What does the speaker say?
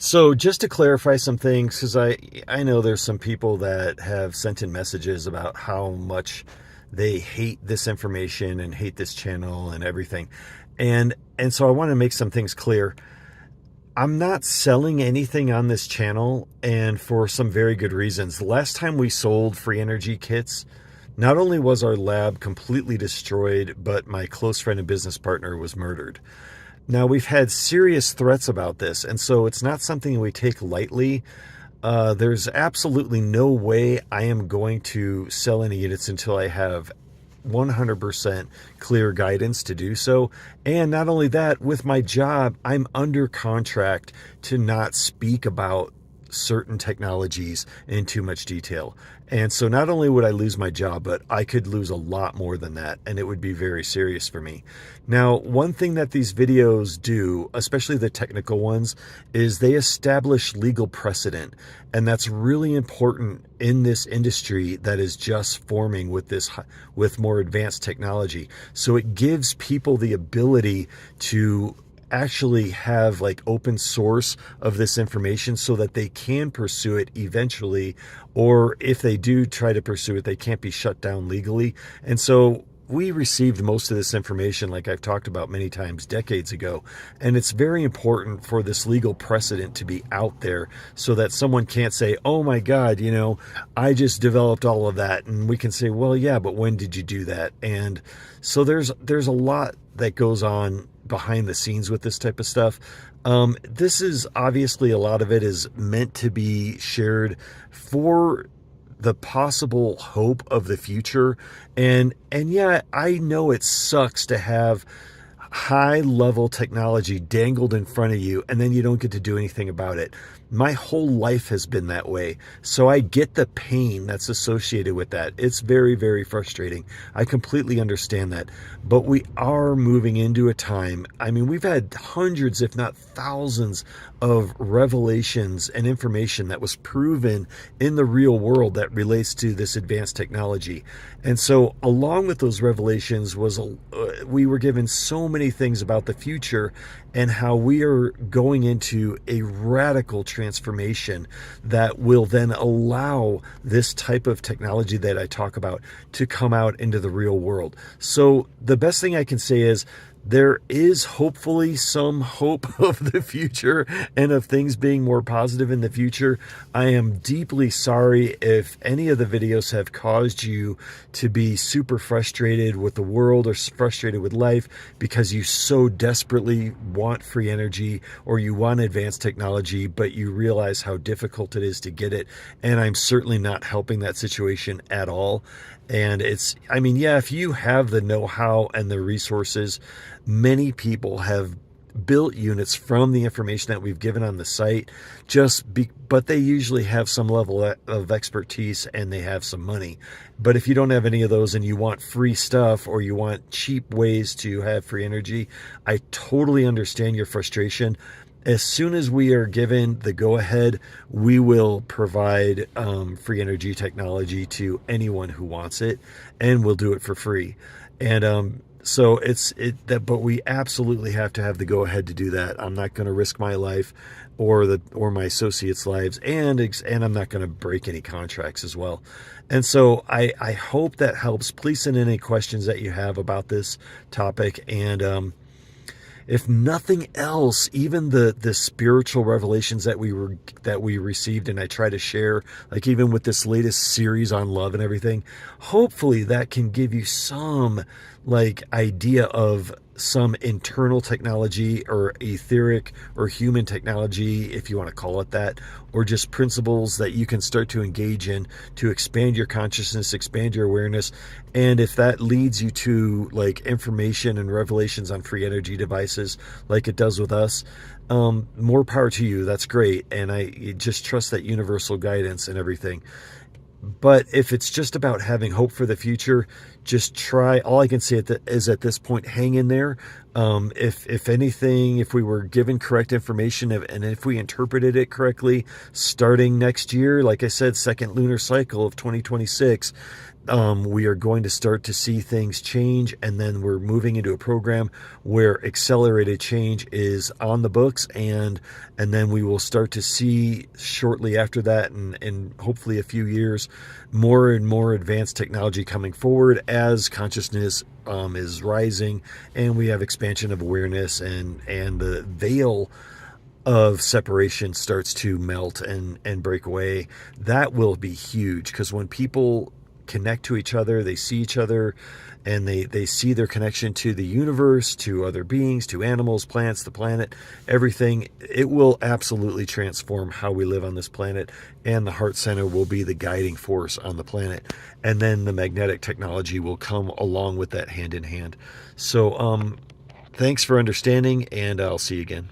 So just to clarify some things, because I know there's some people that have sent in messages about how much they hate this information and hate this channel and everything. And so I want to make some things clear. I'm not selling anything on this channel, and for some very good reasons. The last time we sold free energy kits, not only was our lab completely destroyed, but my close friend and business partner was murdered. Now, we've had serious threats about this, and so it's not something we take lightly. There's absolutely no way I am going to sell any units until I have 100% clear guidance to do so. And not only that, with my job, I'm under contract to not speak about certain technologies in too much detail. And so not only would I lose my job, but I could lose a lot more than that, and it would be very serious for me. Now, one thing that these videos do, especially the technical ones, is they establish legal precedent. And that's really important in this industry that is just forming with more advanced technology. So it gives people the ability to actually have like open source of this information so that they can pursue it eventually, or if they do try to pursue it, they can't be shut down legally. And so we received most of this information, like I've talked about many times, decades ago. And it's very important for this legal precedent to be out there so that someone can't say, oh my God, I just developed all of that. And we can say, well, yeah, but when did you do that? And so there's a lot that goes on behind the scenes with this type of stuff. This is obviously, a lot of it is meant to be shared for the possible hope of the future. And yeah, I know it sucks to have high level technology dangled in front of you and then you don't get to do anything about it. My whole life has been that way. So I get the pain that's associated with that. It's very, very frustrating. I completely understand that. But we are moving into a time. I mean, we've had hundreds, if not thousands, of revelations and information that was proven in the real world that relates to this advanced technology. And so along with those revelations we were given so many things about the future and how we are going into a radical transformation that will then allow this type of technology that I talk about to come out into the real world. So the best thing I can say is there is hopefully some hope of the future and of things being more positive in the future. I am deeply sorry if any of the videos have caused you to be super frustrated with the world or frustrated with life because you so desperately want free energy or you want advanced technology, but you realize how difficult it is to get it. And I'm certainly not helping that situation at all. And if you have the know-how and the resources, many people have built units from the information that we've given on the site, but they usually have some level of expertise and they have some money. But if you don't have any of those and you want free stuff or you want cheap ways to have free energy, I totally understand your frustration. As soon as we are given the go-ahead, we will provide free energy technology to anyone who wants it, and we'll do it for free. And but we absolutely have to have the go-ahead to do that. I'm not going to risk my life or my associates' lives, and I'm not going to break any contracts as well. And so I hope that helps. Please send in any questions that you have about this topic, and if nothing else, even the spiritual revelations that we received, and I try to share, like even with this latest series on love and everything, hopefully that can give you some idea of some internal technology or etheric or human technology, if you want to call it that, or just principles that you can start to engage in to expand your consciousness, expand your awareness. And if that leads you to information and revelations on free energy devices like it does with us, more power to you. That's great. And I just trust that universal guidance and everything. But if it's just about having hope for the future, just try. All I can say is at this point, hang in there. If anything, if we were given correct information and if we interpreted it correctly, starting next year, like I said, second lunar cycle of 2026, we are going to start to see things change, and then we're moving into a program where accelerated change is on the books, and then we will start to see shortly after that, and hopefully a few years, more and more advanced technology coming forward as consciousness is rising, and we have expansion of awareness, and the veil of separation starts to melt and break away. That will be huge, because when people connect to each other, they see each other, and they see their connection to the universe, to other beings, to animals, plants, the planet, everything. It will absolutely transform how we live on this planet, and the heart center will be the guiding force on the planet, and then the magnetic technology will come along with that, hand in hand. So thanks for understanding, and I'll see you again.